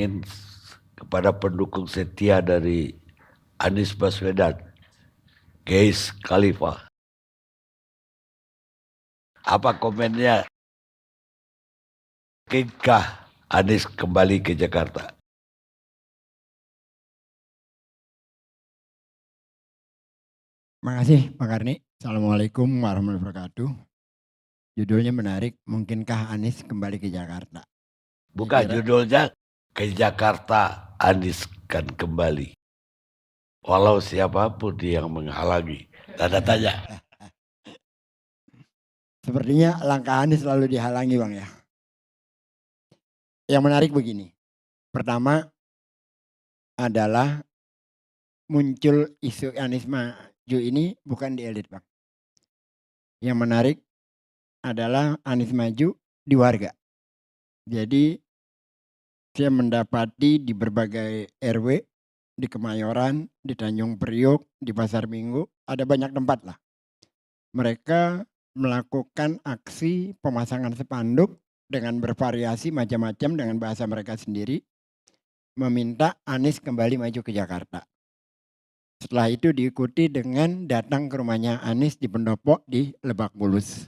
ingin kepada pendukung setia dari Anies Baswedan, Keis Khalifa. Apa komennya? Mungkinkah Anies kembali ke Jakarta? Makasih Pak Karni. Assalamualaikum warahmatullahi wabarakatuh. Judulnya menarik, mungkinkah Anies kembali ke Jakarta? Bukan judulnya, ke Jakarta Anies kan kembali. Walau siapapun yang menghalangi. Tanda tanya. Sepertinya langkah Anies selalu dihalangi Bang ya. Yang menarik begini. Pertama adalah muncul isu Anies maju ini bukan di elit Bang. Yang menarik adalah Anies maju di warga. Jadi saya mendapati di berbagai RW, di Kemayoran, di Tanjung Priok, di Pasar Minggu, ada banyak tempat lah. Mereka melakukan aksi pemasangan spanduk dengan bervariasi macam-macam dengan bahasa mereka sendiri, meminta Anies kembali maju ke Jakarta. Setelah itu diikuti dengan datang ke rumahnya Anies di Pendopo di Lebak Bulus.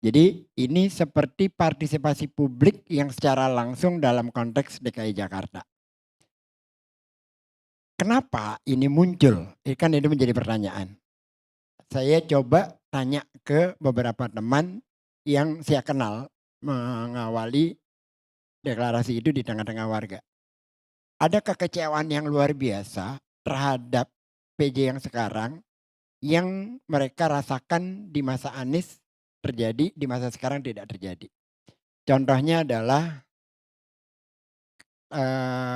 Jadi ini seperti partisipasi publik yang secara langsung dalam konteks DKI Jakarta. Kenapa ini muncul? Kan itu menjadi pertanyaan. Saya coba tanya ke beberapa teman yang saya kenal mengawali deklarasi itu di tengah-tengah warga. Ada kekecewaan yang luar biasa terhadap PJ yang sekarang yang mereka rasakan di masa Anies terjadi, di masa sekarang tidak terjadi. Contohnya adalah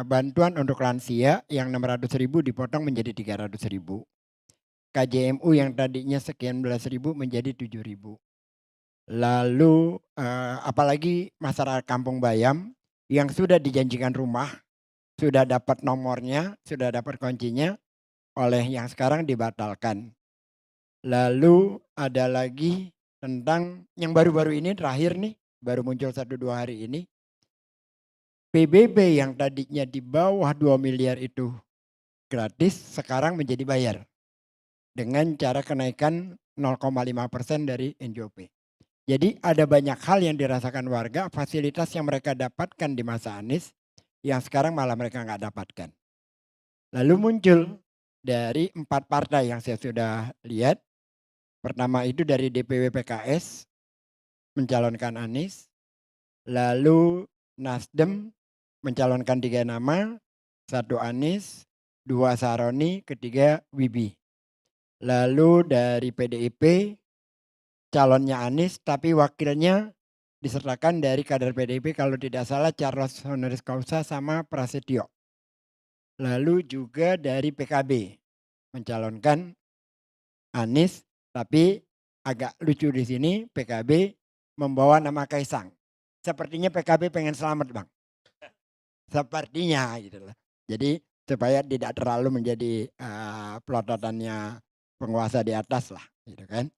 bantuan untuk lansia yang 600.000 dipotong menjadi 300.000. KJMU yang tadinya sekian belas ribu menjadi 7.000. Lalu apalagi masyarakat Kampung Bayam yang sudah dijanjikan rumah, sudah dapat nomornya, sudah dapat kuncinya, oleh yang sekarang dibatalkan. Lalu ada lagi tentang yang baru-baru ini terakhir nih, baru muncul 1-2 hari ini. PBB yang tadinya di bawah 2 miliar itu gratis, sekarang menjadi bayar. Dengan cara kenaikan 0,5% dari NJOP. Jadi ada banyak hal yang dirasakan warga, fasilitas yang mereka dapatkan di masa Anies, yang sekarang malah mereka nggak dapatkan. Lalu muncul dari 4 partai yang saya sudah lihat. Pertama itu dari DPW PKS mencalonkan Anies. Lalu Nasdem mencalonkan 3 nama, 1 Anies, 2 Saroni, ketiga Wibi. Lalu dari PDIP calonnya Anies tapi wakilnya disertakan dari kader PDIP kalau tidak salah Charles Honoris Causa sama Prasetyo. Lalu juga dari PKB mencalonkan Anies tapi agak lucu di sini PKB membawa nama Kaisang. Sepertinya PKB pengen selamat Bang. Sepertinya gitu loh. Jadi supaya tidak terlalu menjadi pelototannya penguasa di atas lah gitu kan.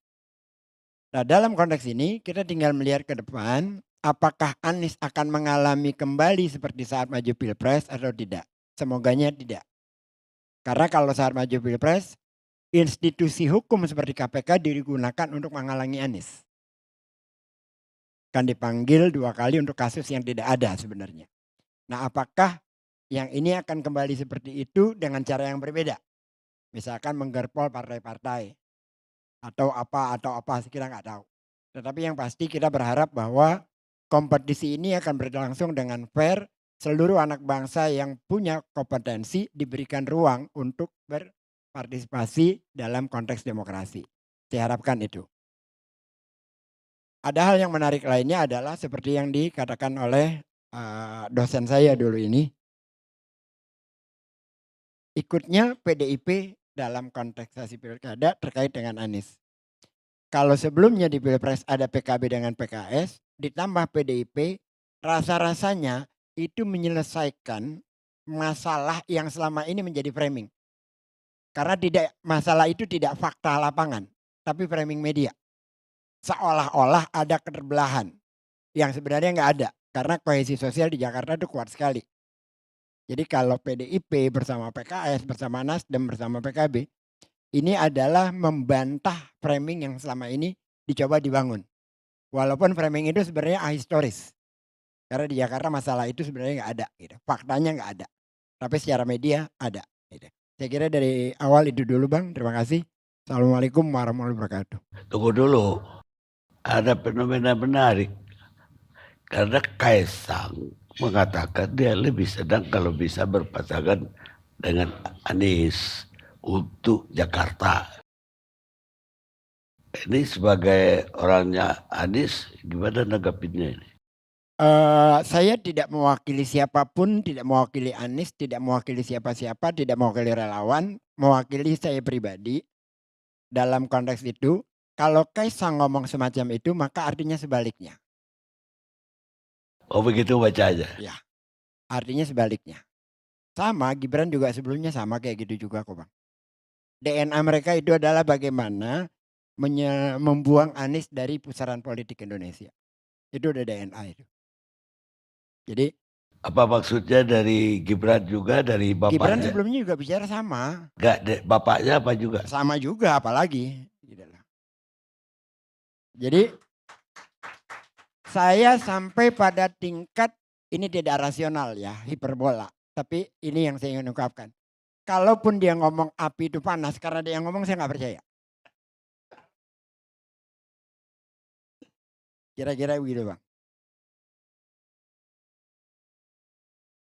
Nah dalam konteks ini kita tinggal melihat ke depan apakah Anies akan mengalami kembali seperti saat maju Pilpres atau tidak. Semoganya tidak. Karena kalau saat maju Pilpres institusi hukum seperti KPK digunakan untuk menghalangi Anies. Kan dipanggil 2 kali untuk kasus yang tidak ada sebenarnya. Nah apakah yang ini akan kembali seperti itu dengan cara yang berbeda? Misalkan menggerpol partai-partai. Atau apa kita nggak tahu. Tetapi yang pasti kita berharap bahwa kompetisi ini akan berlangsung dengan fair. Seluruh anak bangsa yang punya kompetensi diberikan ruang untuk berpartisipasi dalam konteks demokrasi. Saya harapkan itu. Ada hal yang menarik lainnya adalah seperti yang dikatakan oleh dosen saya dulu ini. Ikutnya PDIP dalam kontestasi pilkada terkait dengan Anies. Kalau sebelumnya di Pilpres ada PKB dengan PKS, ditambah PDIP, rasa-rasanya itu menyelesaikan masalah yang selama ini menjadi framing. Karena masalah itu tidak fakta lapangan, tapi framing media. Seolah-olah ada keterbelahan yang sebenarnya nggak ada. Karena kohesi sosial di Jakarta itu kuat sekali. Jadi kalau PDIP bersama PKS, bersama Nasdem, bersama PKB, ini adalah membantah framing yang selama ini dicoba dibangun. Walaupun framing itu sebenarnya ahistoris. Karena di Jakarta masalah itu sebenarnya nggak ada, gitu. Faktanya nggak ada. Tapi secara media ada. Gitu. Saya kira dari awal itu dulu Bang. Terima kasih. Assalamualaikum warahmatullahi wabarakatuh. Tunggu dulu, ada fenomena menarik. Karena Kaisang mengatakan dia lebih senang kalau bisa berpasangan dengan Anies untuk Jakarta. Ini sebagai orangnya Anies, gimana nanggapinnya ini? Saya tidak mewakili siapapun, tidak mewakili Anies, tidak mewakili siapa-siapa, tidak mewakili relawan, mewakili saya pribadi. Dalam konteks itu, kalau Kaisang ngomong semacam itu, maka artinya sebaliknya. Oh begitu bacanya? Ya, artinya sebaliknya. Sama, Gibran juga sebelumnya sama kayak gitu juga kok Bang. DNA mereka itu adalah bagaimana membuang Anies dari pusaran politik Indonesia. Itu udah DNA itu. Jadi apa maksudnya dari Gibran juga, dari bapaknya? Gibran sebelumnya juga bicara sama. Enggak, bapaknya apa juga? Sama juga apalagi. Jadi saya sampai pada tingkat ini tidak rasional ya, hiperbola. Tapi ini yang saya ingin ungkapkan. Kalaupun dia ngomong api itu panas, karena dia yang ngomong saya nggak percaya. Kira-kira begitu Bang.